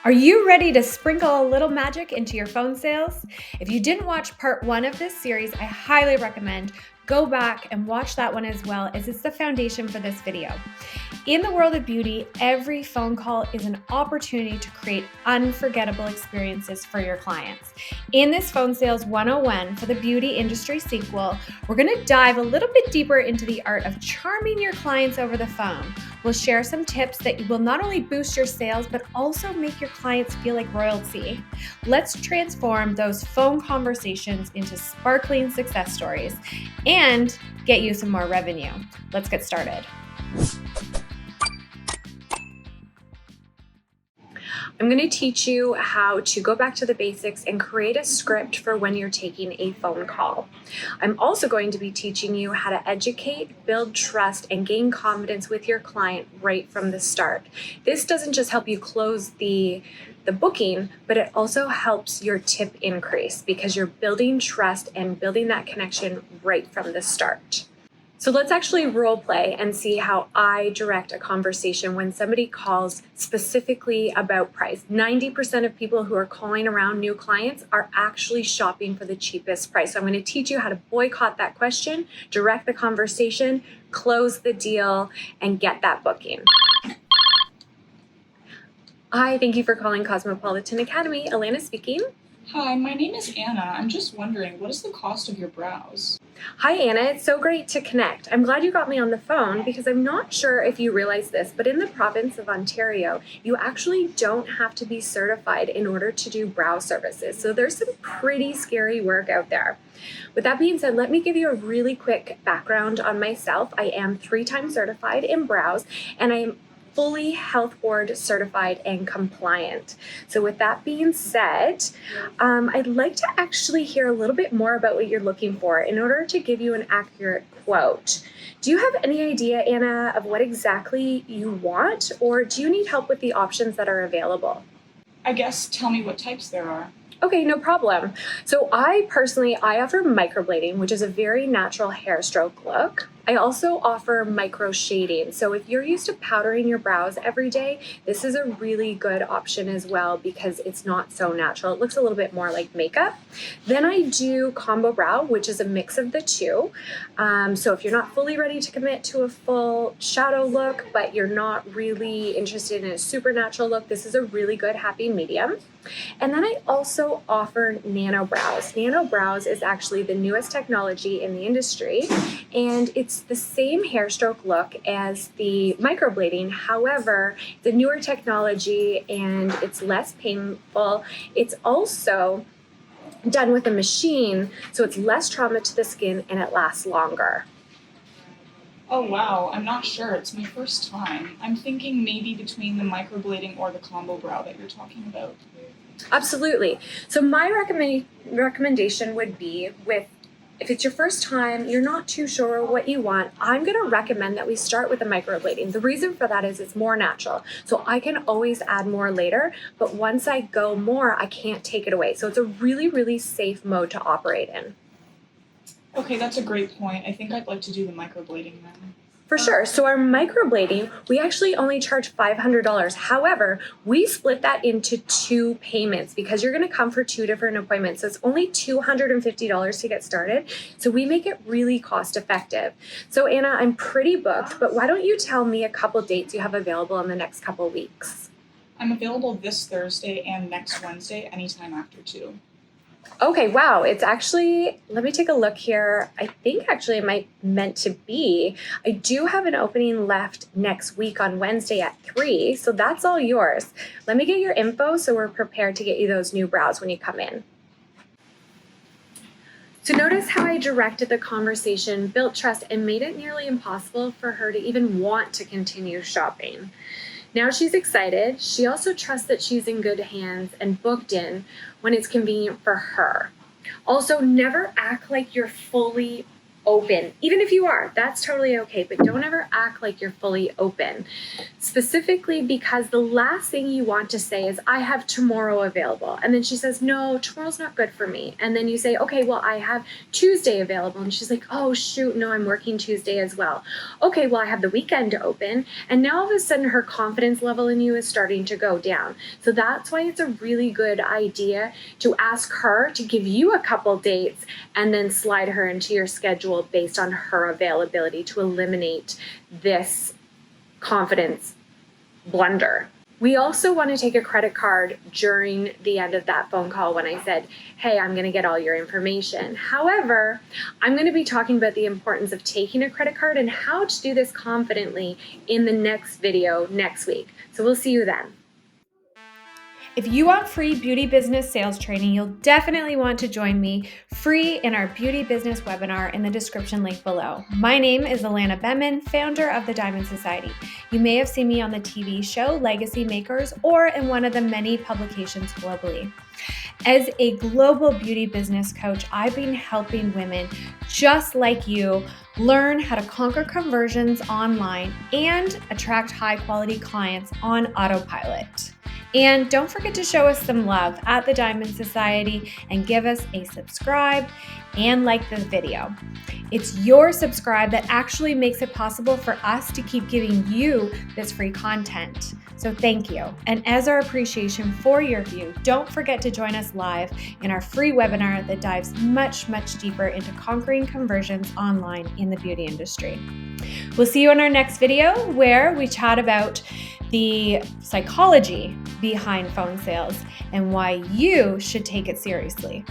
Are you ready to sprinkle a little magic into your phone sales? If you didn't watch part 1 of this series, I highly recommend go back and watch that one as well, as it's the foundation for this video. In the world of beauty, every phone call is an opportunity to create unforgettable experiences for your clients. In this Phone Sales 101 for the beauty industry sequel, we're going to dive a little bit deeper into the art of charming your clients over the phone. We'll share some tips that will not only boost your sales, but also make your clients feel like royalty. Let's transform those phone conversations into sparkling success stories and get you some more revenue. Let's get started. I'm going to teach you how to go back to the basics and create a script for when you're taking a phone call. I'm also going to be teaching you how to educate, build trust, and gain confidence with your client right from the start. This doesn't just help you close the booking, but it also helps your tip increase because you're building trust and building that connection right from the start. So let's actually role play and see how I direct a conversation when somebody calls specifically about price. 90% of people who are calling around new clients are actually shopping for the cheapest price. So I'm going to teach you how to boycott that question, direct the conversation, close the deal, and get that booking. Hi, thank you for calling Cosmopolitan Academy. Alana speaking. Hi, my name is Anna. I'm just wondering, what is the cost of your brows? Hi, Anna. It's so great to connect. I'm glad you got me on the phone because I'm not sure if you realize this, but in the province of Ontario, you actually don't have to be certified in order to do brow services. So there's some pretty scary work out there. With that being said, let me give you a really quick background on myself. I am 3-time certified in brows, and I'm fully health board certified and compliant. So with that being said, I'd like to actually hear a little bit more about what you're looking for in order to give you an accurate quote. Do you have any idea, Anna, of what exactly you want, or do you need help with the options that are available? I guess tell me what types there are. Okay, no problem. So I offer microblading, which is a very natural hair stroke look. I also offer micro shading. So if you're used to powdering your brows every day, this is a really good option as well because it's not so natural. It looks a little bit more like makeup. Then I do combo brow, which is a mix of the two. So if you're not fully ready to commit to a full shadow look, but you're not really interested in a supernatural look, this is a really good happy medium. And then I also offer nano brows. Nano brows is actually the newest technology in the industry, and it's the same hair stroke look as the microblading. However, the newer technology and it's less painful. It's also done with a machine, so it's less trauma to the skin and it lasts longer. Oh wow, I'm not sure. It's my first time. I'm thinking maybe between the microblading or the combo brow that you're talking about. Absolutely. So my recommendation would be if it's your first time, you're not too sure what you want, I'm going to recommend that we start with the microblading. The reason for that is it's more natural. So I can always add more later, but once I go more, I can't take it away. So it's a really, really safe mode to operate in. Okay, that's a great point. I think I'd like to do the microblading then. For sure. So our microblading, we actually only charge $500. However, we split that into 2 payments because you're going to come for 2 different appointments. So it's only $250 to get started. So we make it really cost effective. So Anna, I'm pretty booked, but why don't you tell me a couple dates you have available in the next couple weeks? I'm available this Thursday and next Wednesday, anytime after 2. Okay, wow. It's actually, let me take a look here. I think actually it might meant to be. I do have an opening left next week on Wednesday at 3, so that's all yours. Let me get your info so we're prepared to get you those new brows when you come in. So notice how I directed the conversation, built trust, and made it nearly impossible for her to even want to continue shopping. Now she's excited. She also trusts that she's in good hands and booked in when it's convenient for her. Also, never act like you're fully open. Even if you are, that's totally okay, but don't ever act like you're fully open. Specifically because the last thing you want to say is, I have tomorrow available. And then she says, no, tomorrow's not good for me. And then you say, okay, well, I have Tuesday available. And she's like, oh, shoot, no, I'm working Tuesday as well. Okay, well, I have the weekend open. And now all of a sudden her confidence level in you is starting to go down. So that's why it's a really good idea to ask her to give you a couple dates and then slide her into your schedule based on her availability to eliminate this confidence blunder. We also want to take a credit card during the end of that phone call when I said, hey, I'm going to get all your information. However, I'm going to be talking about the importance of taking a credit card and how to do this confidently in the next video next week. So we'll see you then. If you want free beauty business sales training, you'll definitely want to join me free in our beauty business webinar in the description link below. My name is Alana Beman, founder of the Diamond Society. You may have seen me on the TV show Legacy Makers or in one of the many publications globally. As a global beauty business coach, I've been helping women just like you learn how to conquer conversions online and attract high-quality clients on autopilot. And don't forget to show us some love at the Diamond Society and give us a subscribe and like this video. It's your subscribe that actually makes it possible for us to keep giving you this free content. So thank you. And as our appreciation for your view, don't forget to join us live in our free webinar that dives much, much deeper into conquering conversions online in the beauty industry. We'll see you in our next video where we chat about the psychology behind phone sales and why you should take it seriously.